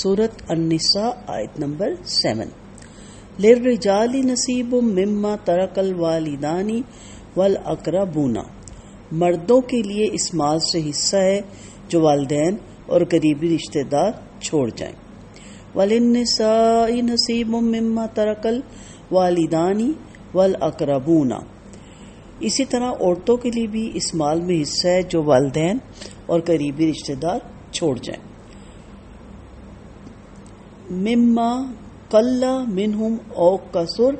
सूरत अन्निसा आयत नंबर 7। लिर्रिजाली नसीबुम मिम्मा तरकल वालिदानी वल अकरबूना, मर्दों के लिए इस माल से हिस्सा है जो वालिदैन और करीबी रिश्तेदार छोड़ जाएं। वलिन्निसाई नसीबुम मिम्मा तरकल वालिदानी वल अकरबूना, इसी तरह औरतों के लिए भी इस माल में हिस्सा है जो वालिदैन और करीबी रिश्तेदार छोड़ जाएं। मिम्मा कल्ला मिनहुम औ कसुर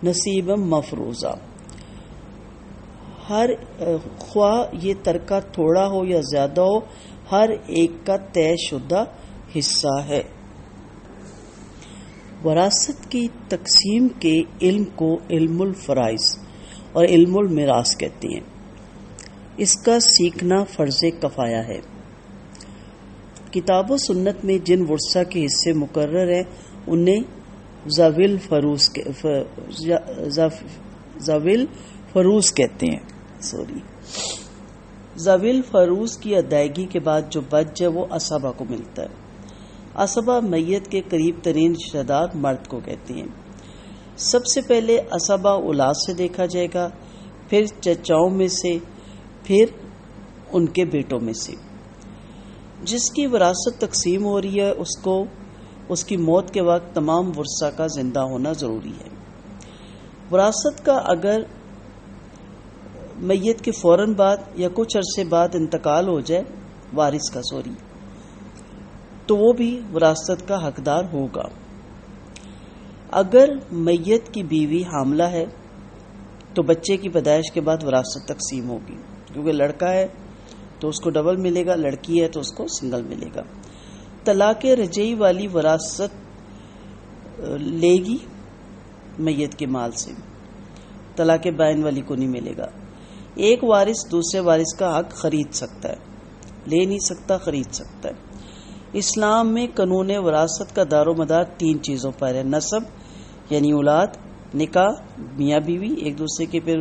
नसीबम मफरूजा, हर ख्वाह ये तरका थोड़ा हो या ज्यादा हो, हर एक का तय शुदा हिस्सा है। वरासत की तकसीम के इल्म को इल्मुल फराइज और इल्मुल मिरास कहते हैं। इसका सीखना फर्ज कफाया है। किताब व सुन्नत में जिन वर्सा के हिस्से मुकर्रर हैं उन्हें ज़विल फरूज कहते हैं। ज़विल फरूज की अदायगी के बाद जो बच जाए वो असबा को मिलता है। असबा मैयत के करीब तरीन रिश्तेदार मर्द को कहते हैं। सबसे पहले असबा औलाद से देखा जाएगा, फिर चचाओं में से, फिर उनके बेटों में से। जिसकी विरासत तकसीम हो रही है उसको उसकी मौत के वक्त तमाम वर्सा का जिंदा होना जरूरी है। विरासत का अगर मैयत के फौरन बाद या कुछ अरसे बाद इंतकाल हो जाए वारिस का तो वो भी विरासत का हकदार होगा। अगर मैयत की बीवी हामला है तो बच्चे की पैदाइश के बाद विरासत तकसीम होगी, क्योंकि लड़का है तो उसको डबल मिलेगा, लड़की है तो उसको सिंगल मिलेगा। तलाक रजई वाली विरासत लेगी मैयत के माल से, तलाक बाइन वाली को नहीं मिलेगा। एक वारिस दूसरे वारिस का हक खरीद सकता है, ले नहीं सकता, खरीद सकता है। इस्लाम में कानून विरासत का दारोमदार 3 चीज़ों पर है। नसब यानी औलाद, निकाह मियाँ बीवी एक दूसरे के, फिर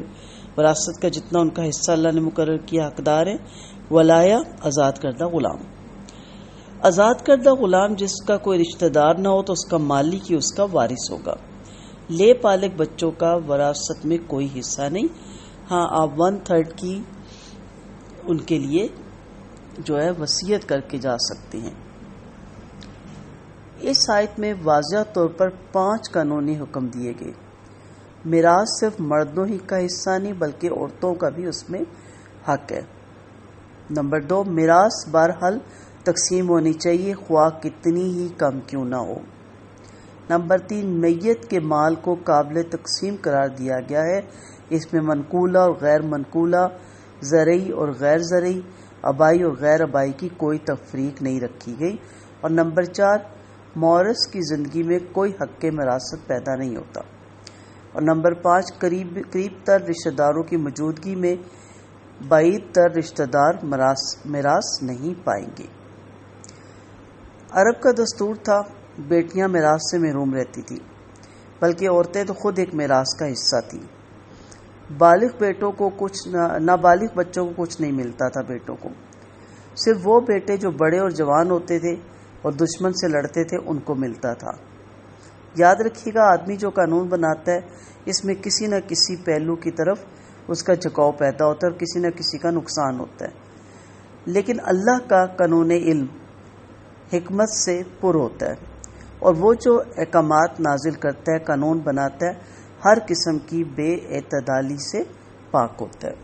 विरासत का जितना उनका हिस्सा अल्लाह ने मुकर्रर किया हकदार है। वलाया आज़ाद करदा गुलाम, आज़ाद करदा गुलाम जिसका कोई रिश्तेदार ना हो तो उसका मालिक ही उसका वारिस होगा। ले पालक बच्चों का विरासत में कोई हिस्सा नहीं। हाँ, आप 1/3 की उनके लिए जो है वसीयत करके जा सकते हैं। इस आयत में वाज़िह तौर पर 5 कानूनी हुक्म दिए गए। मिरास सिर्फ मर्दों ही का हिस्सा नहीं बल्कि औरतों का भी उसमें हक है। नंबर 2, मिरास बहरहाल तकसीम होनी चाहिए ख्वाह कितनी ही कम क्यों ना हो। नंबर 3, मैयत के माल को काबिल तकसीम करार दिया गया है। इसमें मनकूला और गैर मनकूला, ज़रई और गैर ज़रई, अबाई और गैर अबाई की कोई तफरीक नहीं रखी गई। और नंबर 4, मौरस की ज़िंदगी में कोई हक़ मिरासत पैदा नहीं होता। और नंबर 5, करीब तर रिश्तेदारों की मौजूदगी में बाईद तर रिश्तेदार मिरास नहीं पाएंगे। अरब का दस्तूर था बेटियां मिरास से महरूम रहती थी, बल्कि औरतें तो खुद एक मिरास का हिस्सा थी। बालिग बेटों को कुछ, नाबालिग बच्चों को कुछ नहीं मिलता था। बेटों को सिर्फ वो बेटे जो बड़े और जवान होते थे और दुश्मन से लड़ते थे उनको मिलता था। याद रखिएगा, आदमी जो कानून बनाता है इसमें किसी न किसी पहलू की तरफ उसका झुकाव पैदा होता है और किसी न किसी का नुकसान होता है। लेकिन अल्लाह का कानून इल्म हिकमत से पुर होता है और वो जो अहकामात नाजिल करता है, कानून बनाता है, हर किस्म की बेएतदाली से पाक होता है।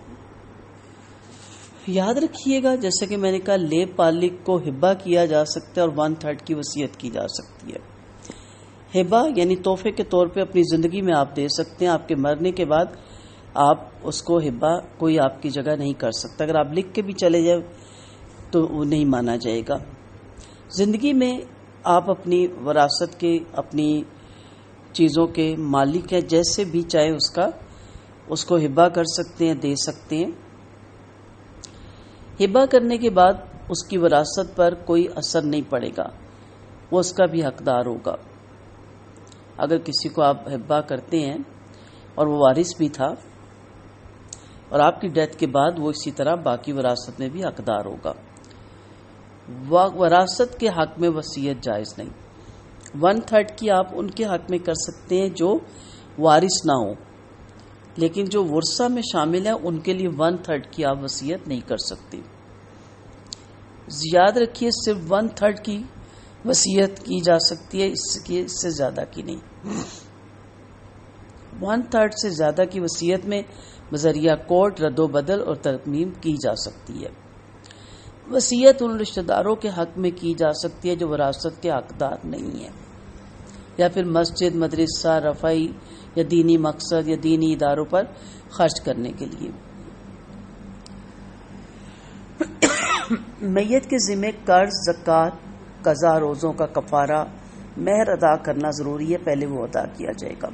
याद रखिएगा, जैसे कि मैंने कहा, ले पालिक को हिब्बा किया जा सकता है और 1/3 की वसीयत की जा सकती है। हिब्बा यानी तोहफे के तौर पे अपनी ज़िंदगी में आप दे सकते हैं। आपके मरने के बाद आप उसको हिब्बा कोई आपकी जगह नहीं कर सकता। अगर आप लिख के भी चले जाए तो वो नहीं माना जाएगा। ज़िंदगी में आप अपनी विरासत के, अपनी चीज़ों के मालिक हैं, जैसे भी चाहे उसको हिब्बा कर सकते हैं, दे सकते हैं। हिब्बा करने के बाद उसकी विरासत पर कोई असर नहीं पड़ेगा, वो उसका भी हकदार होगा। अगर किसी को आप हिब्बा करते हैं और वो वारिस भी था और आपकी डेथ के बाद वो इसी तरह बाकी विरासत में भी हकदार होगा। वरासत के हक में वसीयत जायज़ नहीं। 1/3 کی آپ ان کے حق میں کر سکتے ہیں جو وارث نہ ہو، لیکن جو ورثہ میں شامل ہیں ان کے لیے 1/3 کی آپ وصیت نہیں کر سکتے۔ یاد رکھیے صرف 1/3 کی وصیت کی جا سکتی ہے، اس سے زیادہ کی نہیں۔ 1/3 سے زیادہ کی وصیت میں بذریعہ کورٹ رد و بدل اور ترمیم کی جا سکتی ہے۔ وصیت ان رشتہ داروں کے حق میں کی جا سکتی ہے جو وراثت کے حقدار نہیں ہیں، یا پھر مسجد، مدرسہ، رفعی یا دینی مقصد یا دینی اداروں پر خرچ کرنے کے لیے۔ میت کے ذمہ قرض، زکوٰۃ، قضا، روزوں کا کفارہ، مہر ادا کرنا ضروری ہے، پہلے وہ ادا کیا جائے گا۔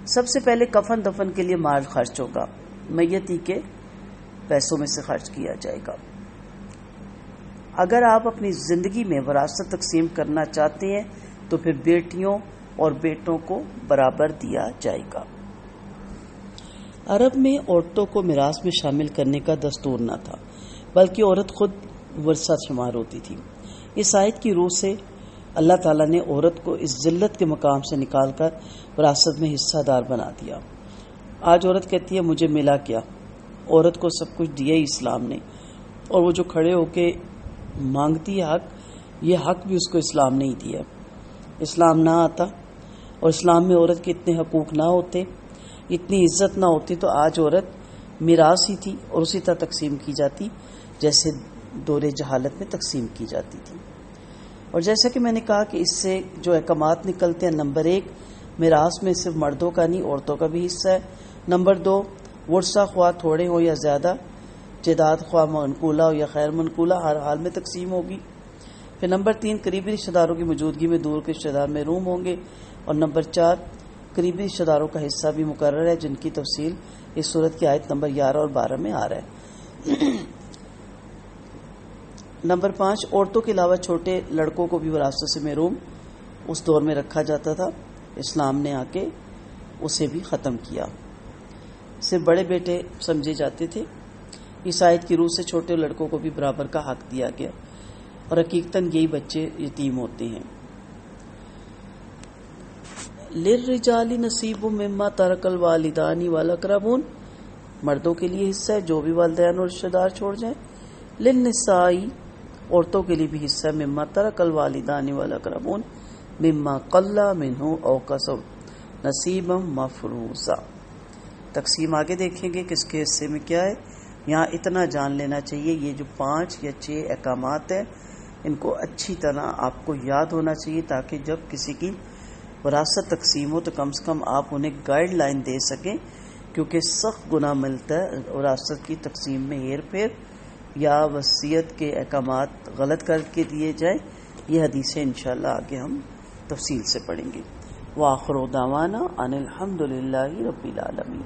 سب سے پہلے کفن دفن کے لیے مال خرچ ہوگا، میتی کے پیسوں میں سے خرچ کیا جائے گا۔ اگر آپ اپنی زندگی میں وراثت تقسیم کرنا چاہتے ہیں تو پھر بیٹیوں اور بیٹوں کو برابر دیا جائے گا۔ عرب میں عورتوں کو میراث میں شامل کرنے کا دستور نہ تھا، بلکہ عورت خود ورثہ شمار ہوتی تھی۔ اس آیت کی روح سے اللہ تعالیٰ نے عورت کو اس ذلت کے مقام سے نکال کر وراثت میں حصہ دار بنا دیا۔ آج عورت کہتی ہے مجھے ملا کیا؟ عورت کو سب کچھ دیا ہی اسلام نے، اور وہ جو کھڑے ہو کے مانگتی ہے حق، یہ حق بھی اس کو اسلام نے ہی دیا۔ اسلام نہ آتا اور اسلام میں عورت کے اتنے حقوق نہ ہوتے، اتنی عزت نہ ہوتی، تو آج عورت میراث ہی تھی اور اسی طرح تقسیم کی جاتی جیسے دور جہالت میں تقسیم کی جاتی تھی۔ اور جیسا کہ میں نے کہا کہ اس سے جو احکامات نکلتے ہیں، نمبر 1 میراث میں صرف مردوں کا نہیں عورتوں کا بھی حصہ ہے۔ نمبر 2 ورثہ خواہ تھوڑے ہو یا زیادہ، جائیداد خواہ منقولہ ہو یا غیر منقولہ، ہر حال میں تقسیم ہوگی۔ پھر نمبر 3 قریبی رشتہ داروں کی موجودگی میں دور کے رشتہ دار محروم ہوں گے، اور نمبر 4 قریبی رشتہ داروں کا حصہ بھی مقرر ہے، جن کی تفصیل اس صورت کی آیت نمبر 11 اور 12 میں آ رہا ہے۔ نمبر 5 عورتوں کے علاوہ چھوٹے لڑکوں کو بھی وراثت سے محروم اس دور میں رکھا جاتا تھا، اسلام نے آ کے اسے بھی ختم کیا، صرف بڑے بیٹے سمجھے جاتے تھے۔ اس آیت کی روح سے چھوٹے لڑکوں کو بھی برابر کا حق دیا گیا، اور حقیقتاً یہی بچے یتیم ہوتے ہیں۔ للرجال نصیب مما ترک الوالدان والاقربون، مردوں کے لیے حصہ ہے جو بھی والدین اور رشتہ دار چھوڑ جائیں۔ للنساء، عورتوں کے لیے بھی حصہ ہے، مما ترک الوالدان والاقربون مما قل منہ او کسب نصیبا مفروضا۔ تقسیم آگے دیکھیں گے کس کے حصے میں کیا ہے۔ یہاں اتنا جان لینا چاہیے، یہ جو 5 یا 6 احکامات ہیں ان کو اچھی طرح آپ کو یاد ہونا چاہیے، تاکہ جب کسی کی وراثت تقسیم ہو تو کم سے کم آپ انہیں گائیڈ لائن دے سکیں، کیونکہ سخت گناہ ملتا ہے وراثت کی تقسیم میں ہیر پھیر یا وصیت کے احکامات غلط کر کے دیے جائیں۔ یہ حدیثیں انشاءاللہ آگے ہم تفصیل سے پڑھیں گے۔ وآخر دعوانا ان الحمد للہ رب العالمین۔